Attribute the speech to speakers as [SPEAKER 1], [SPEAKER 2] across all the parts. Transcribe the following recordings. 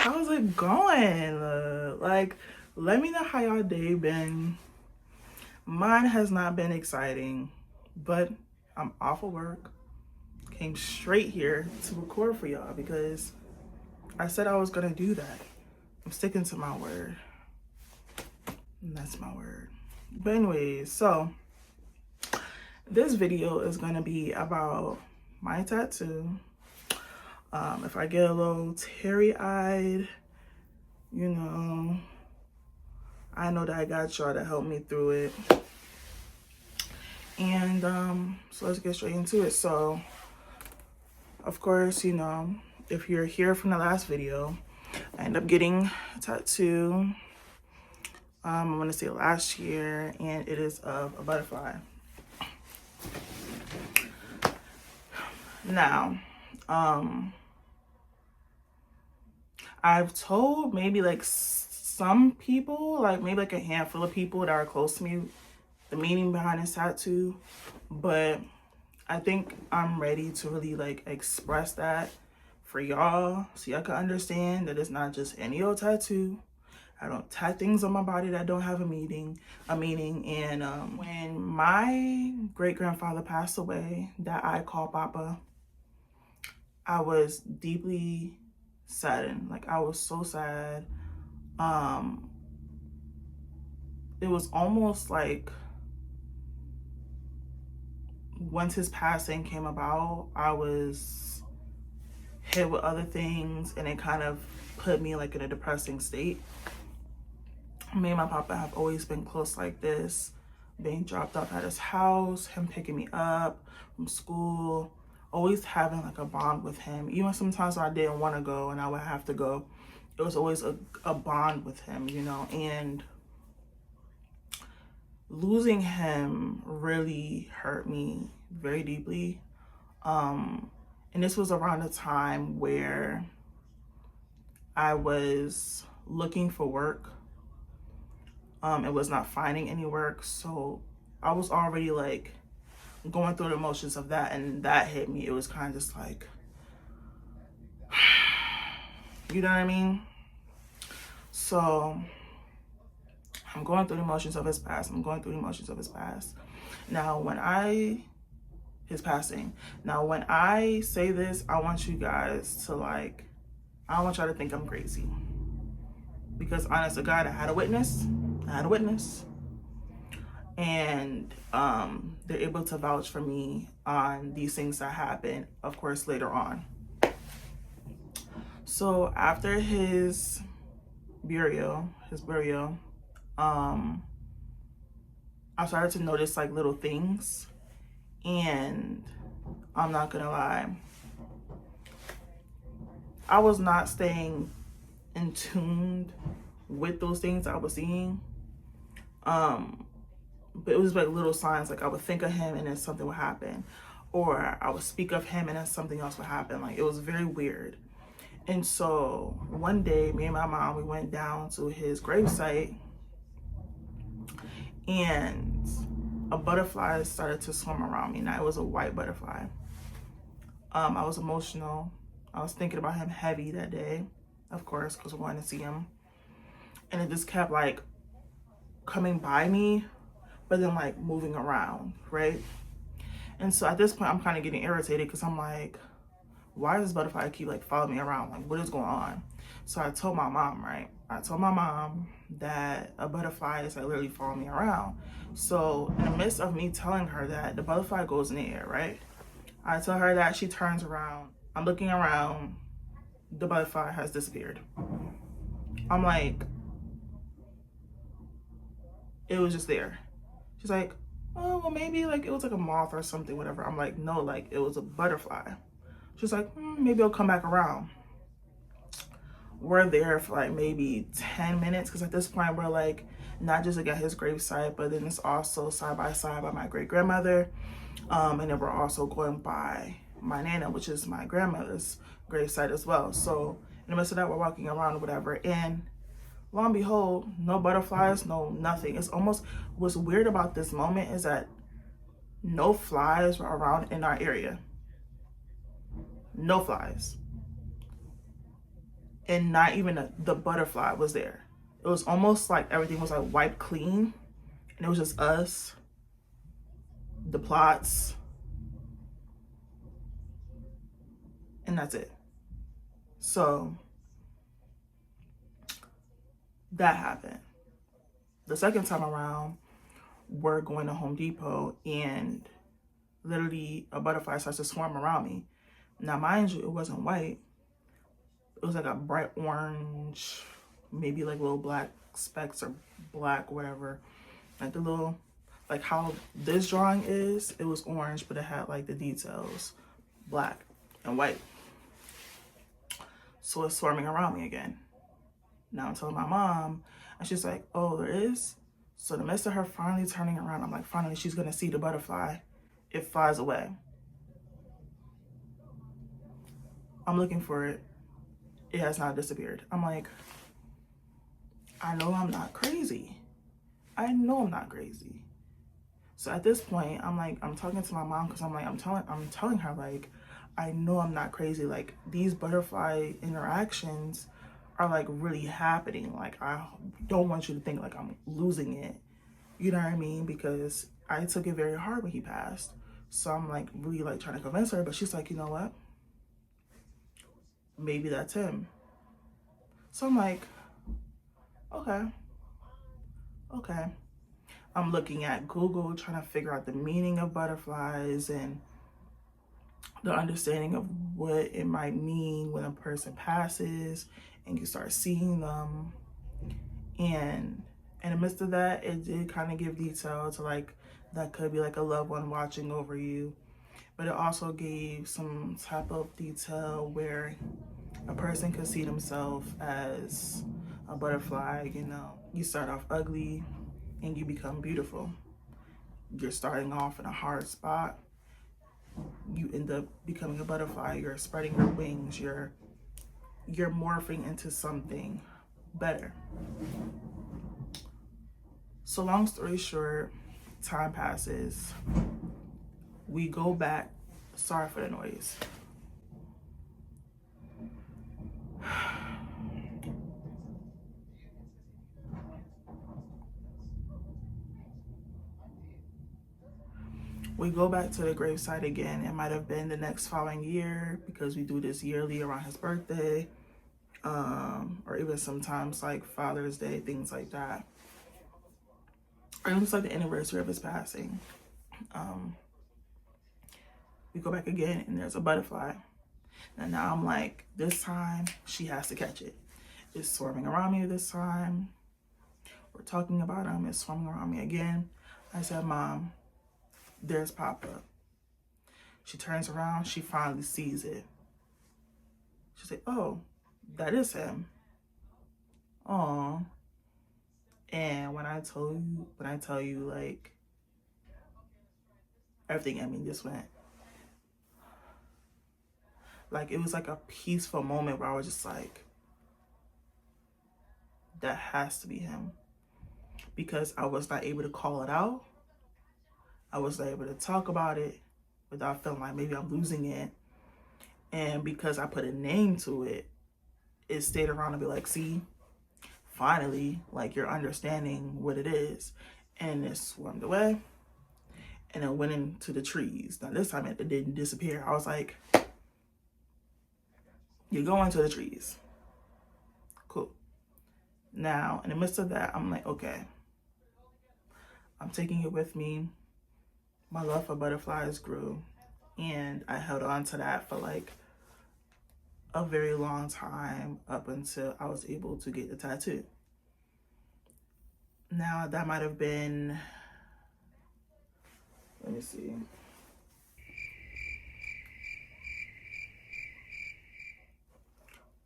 [SPEAKER 1] How's it going? Like, let me know how y'all day been. Mine has not been exciting, but I'm off of work. Came straight here to record for y'all because I said I was gonna do that. I'm sticking to my word. And that's my word. But anyways, so this video is gonna be about my tattoo. If I get a little teary-eyed, you know, I know that I got y'all to help me through it. And so let's get straight into it. So of course, you know, if you're here from the last video, I ended up getting a tattoo. I want to say last year, and it is of a butterfly. Now, I've told maybe like some people, like maybe like a handful of people that are close to me, the meaning behind this tattoo, but I think I'm ready to really like express that for y'all so y'all can understand that it's not just any old tattoo. I don't tat things on my body that don't have a meaning. And when my great-grandfather passed away, that I call Papa, I was deeply saddened. Like, I was so sad. It was almost like once his passing came about, I was hit with other things, and it kind of put me like in a depressing state. Me and my papa have always been close like this, being dropped off at his house, him picking me up from school, always having like a bond with him. Even sometimes when I didn't want to go and I would have to go, it was always a bond with him, you know. And losing him really hurt me very deeply. And this was around a time where I was looking for work. It was not finding any work, so I was already like going through the emotions of that, and that hit me. It was kind of just like, you know what I mean? So I'm going through the emotions of his past. Now, his passing. Now, when I say this, I want you guys to like, I don't want y'all to think I'm crazy. Because honest to God, I had a witness. And they're able to vouch for me on these things that happened, of course, later on. So after his burial, I started to notice like little things, and I'm not gonna lie, I was not staying in tune with those things I was seeing. But it was like little signs, like I would think of him and then something would happen, or I would speak of him and then something else would happen. Like, it was very weird. And so one day, me and my mom, we went down to his gravesite, and a butterfly started to swim around me. Now, it was a white butterfly. I was emotional. I was thinking about him heavy that day, of course, because I wanted to see him. And it just kept like coming by me, but then like moving around, right? And so at this point, I'm kind of getting irritated because I'm like, why does this butterfly keep like following me around? Like, what is going on? So I told my mom, right? I told my mom that a butterfly is like literally following me around. So in the midst of me telling her that, the butterfly goes in the air, right? I tell her that, she turns around. I'm looking around. The butterfly has disappeared. I'm like, it was just there. She's like, oh, well, maybe like it was like a moth or something, whatever. I'm like, no, like it was a butterfly. She's like, maybe it'll come back around. We're there for like maybe 10 minutes, because at this point we're like not just like at his gravesite, but then it's also side by side by my great grandmother, and then we're also going by my nana, which is my grandmother's gravesite as well. So in the midst of that, we're walking around or whatever, and lo and behold, no butterflies, no nothing. It's almost, what's weird about this moment is that no flies were around in our area. no flies. And not even the butterfly was there. It was almost like everything was like wiped clean, and it was just us, the plots, and that's it. So that happened. The second time around, we're going to Home Depot, and literally a butterfly starts to swarm around me. Now, mind you, it wasn't white. It was like a bright orange, maybe like little black specks or black, whatever. Like the little, like how this drawing is, it was orange, but it had like the details, black and white. So it's swarming around me again. Now I'm telling my mom, and she's like, oh, there is? So in the midst of her finally turning around, I'm like, finally, she's gonna see the butterfly. It flies away. I'm looking for it. It has not disappeared. I'm like, I know I'm not crazy. I know I'm not crazy. So at this point, I'm like, I'm talking to my mom because I'm like, I'm telling her, like, I know I'm not crazy. Like, these butterfly interactions are like really happening. Like, I don't want you to think like I'm losing it. You know what I mean? Because I took it very hard when he passed. So I'm like really like trying to convince her, but she's like, you know what? Maybe that's him. So I'm like, okay. I'm looking at Google, trying to figure out the meaning of butterflies and the understanding of what it might mean when a person passes and you start seeing them. And in the midst of that, it did kind of give detail to like, that could be like a loved one watching over you. But it also gave some type of detail where a person could see themselves as a butterfly. You know, you start off ugly and you become beautiful. You're starting off in a hard spot. You end up becoming a butterfly. You're spreading your wings. You're morphing into something better. So long story short, time passes. We go back. Sorry for the noise. We go back to the gravesite again. It might have been the next following year because we do this yearly around his birthday, or even sometimes like Father's Day, things like that. Or it was like the anniversary of his passing. We go back again and there's a butterfly. And now I'm like, this time she has to catch it. It's swarming around me this time. We're talking about him. It's swarming around me again. I said, Mom, there's Papa. She turns around. She finally sees it. She said, oh, that is him. Aw. And when I tell you, like, everything in me just went. Like, it was like a peaceful moment where I was just like, that has to be him. Because I was not able to call it out. I was not able to talk about it without feeling like maybe I'm losing it. And because I put a name to it, it stayed around to be like, see, finally, like, you're understanding what it is. And it swarmed away. And it went into the trees. Now, this time it didn't disappear. I was like, you're going to the trees. Cool. Now, in the midst of that, I'm like, okay, I'm taking it with me. My love for butterflies grew. And I held on to that for like a very long time up until I was able to get the tattoo. Now, that might have been, let me see.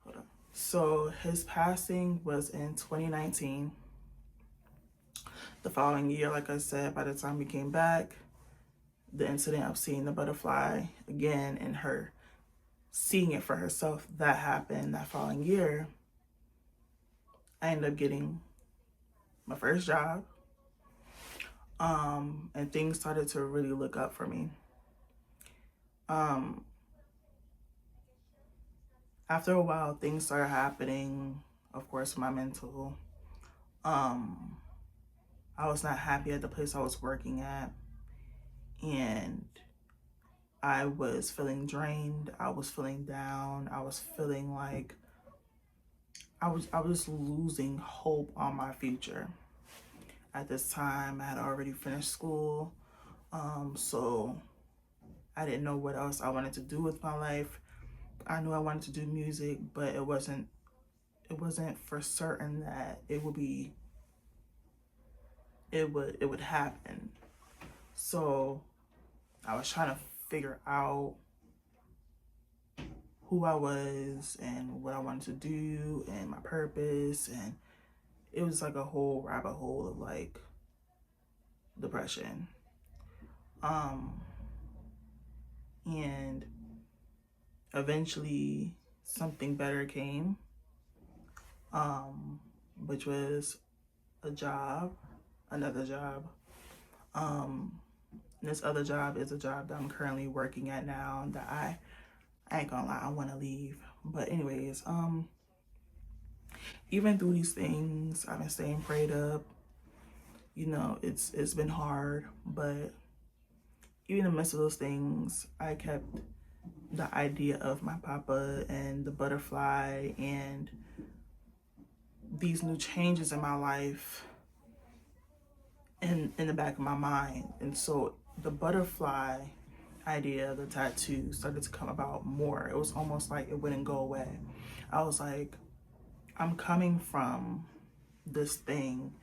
[SPEAKER 1] Hold on. So his passing was in 2019. The following year, like I said, by the time we came back, the incident of seeing the butterfly again and her seeing it for herself, that happened that following year. I ended up getting my first job. And things started to really look up for me. After a while, things started happening, of course, my mental. I was not happy at the place I was working at, and I was feeling drained. I was feeling down. I was feeling like I was losing hope on my future. At this time, I had already finished school, so I didn't know what else I wanted to do with my life. I knew I wanted to do music, but it wasn't for certain that it would happen. So I was trying to figure out who I was and what I wanted to do and my purpose, and it was like a whole rabbit hole of like depression. And eventually something better came, which was another job. This other job is a job that I'm currently working at now that I ain't gonna lie, I want to leave. But anyways, even through these things, I've been staying prayed up. You know, it's been hard, but even in the midst of those things, I kept the idea of my papa and the butterfly and these new changes in my life in the back of my mind. And so the butterfly idea, the tattoo, started to come about more. It was almost like it wouldn't go away. I was like, I'm coming from this thing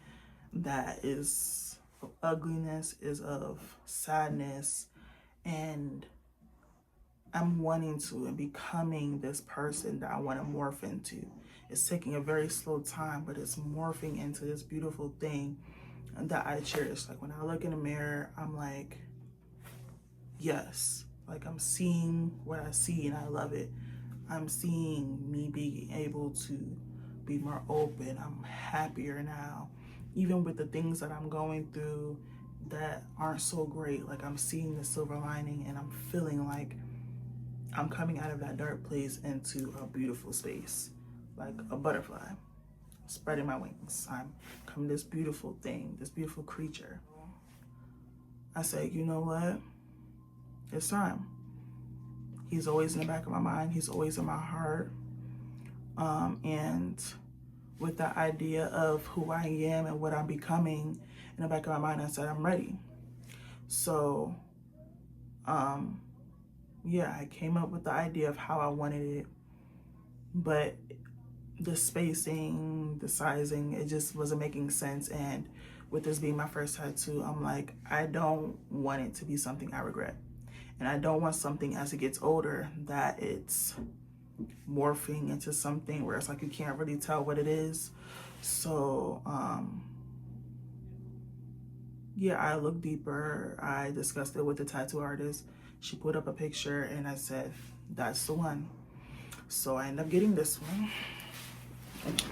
[SPEAKER 1] that is of ugliness, is of sadness, and I'm wanting to and becoming this person that I want to morph into. It's taking a very slow time, but it's morphing into this beautiful thing that I cherish. Like when I look in the mirror, I'm like, yes, like I'm seeing what I see and I love it. I'm seeing me being able to be more open. I'm happier now. Even with the things that I'm going through that aren't so great, like I'm seeing the silver lining and I'm feeling like I'm coming out of that dark place into a beautiful space, like a butterfly, spreading my wings. I'm coming this beautiful thing, this beautiful creature. I said, you know what? It's time. He's always in the back of my mind. He's always in my heart. And with the idea of who I am and what I'm becoming in the back of my mind, I said, I'm ready. So, yeah, I came up with the idea of how I wanted it, but the spacing, the sizing, it just wasn't making sense. And with this being my first tattoo, I'm like, I don't want it to be something I regret. And I don't want something as it gets older that it's morphing into something where it's like you can't really tell what it is. So, yeah, I looked deeper. I discussed it with the tattoo artist. She put up a picture and I said, that's the one. So I ended up getting this one.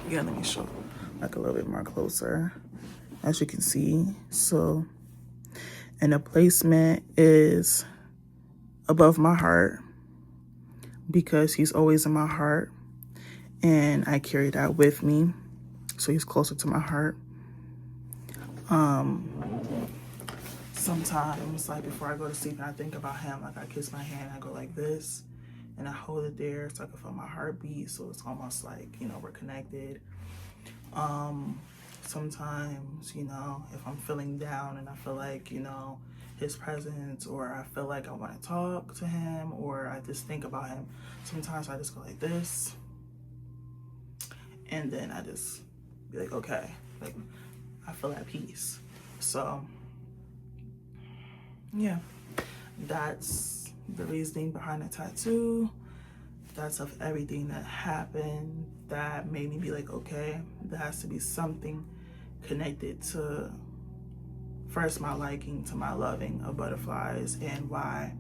[SPEAKER 1] Yeah, let me show like a little bit more closer, as you can see. So, and the placement is above my heart because he's always in my heart and I carry that with me. So he's closer to my heart. Sometimes, like before I go to sleep and I think about him, like I kiss my hand, I go like this and I hold it there so I can feel my heartbeat. So it's almost like, you know, we're connected. Sometimes, you know, if I'm feeling down and I feel like, you know, his presence, or I feel like I want to talk to him, or I just think about him, sometimes I just go like this. And then I just be like, okay, like I feel at peace. So yeah, that's the reasoning behind the tattoo. That's of everything that happened that made me be like, okay, there has to be something connected to, first, my liking, to my loving of butterflies, and why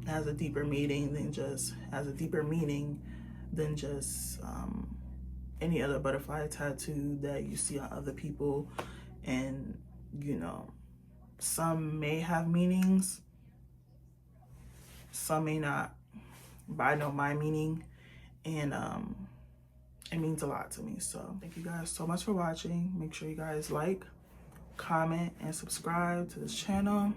[SPEAKER 1] it has a deeper meaning than just any other butterfly tattoo that you see on other people. And you know, some may have meanings, some may not. but I know my meaning, and it means a lot to me. So thank you guys so much for watching. Make sure you guys like, comment, and subscribe to this channel.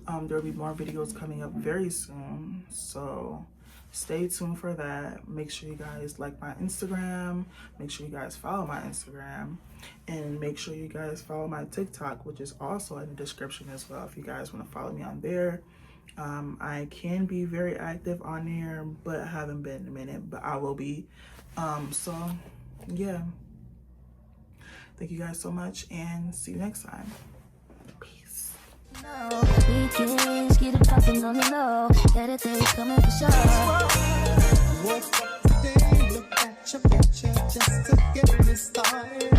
[SPEAKER 1] There will be more videos coming up very soon, so stay tuned for that. Make sure you guys like my Instagram, make sure you guys follow my Instagram, and make sure you guys follow my TikTok, which is also in the description as well if you guys want to follow me on there. I can be very active on there, but I haven't been in a minute, but I will be. So yeah, thank you guys so much, and see you next time. Peace. Weekends, get it poppin' on the low. Got a day coming for sure. Woke up today, look at your picture just to get me started.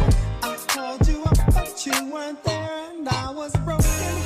[SPEAKER 1] I called you up, but you weren't there, and I was broken.